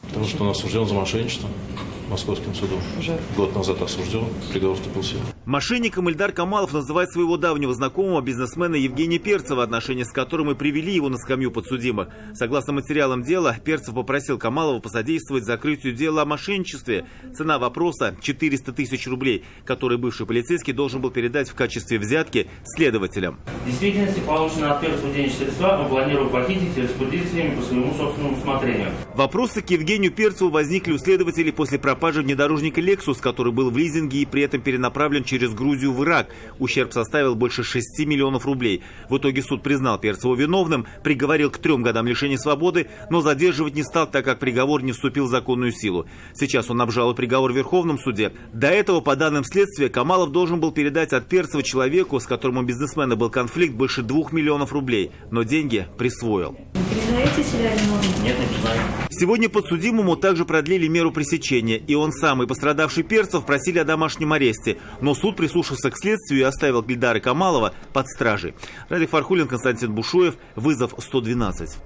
Потому что он осужден за мошенничество московским судом. Уже Год назад осужден, приговор вступил в силу. Мошенником Ильдар Камалов называет своего давнего знакомого бизнесмена Евгения Перцева, отношения с которым и привели его на скамью подсудимых. Согласно материалам дела, Перцев попросил Камалова посодействовать закрытию дела о мошенничестве. Цена вопроса – 400 тысяч рублей, которые бывший полицейский должен был передать в качестве взятки следователям. В действительности получено от Перцева денежные средства, но планирую похитить и распорядиться ими по своему собственному усмотрению. Вопросы к Евгению Перцеву возникли у следователей после пропажи внедорожника «Лексус», который был в лизинге и при этом перенаправлен через Грузию в Ирак. Ущерб составил больше 6 миллионов рублей. В итоге суд признал Перцева виновным, приговорил к 3 годам лишения свободы, но задерживать не стал, так как приговор не вступил в законную силу. Сейчас он обжалует приговор в Верховном суде. До этого, по данным следствия, Камалов должен был передать от Перцева человеку, с которым у бизнесмена был конфликт, больше 2 миллионов рублей. Но деньги присвоил. признаете себя виновным? Нет, не признаю. Сегодня подсудимому также продлили меру пресечения, и он сам и пострадавший Перцев просили о домашнем аресте. Но суд прислушался к следствию и оставил Ильдара Камалова под стражей. Радик Фархулин, Константин Бушуев, вызов 112.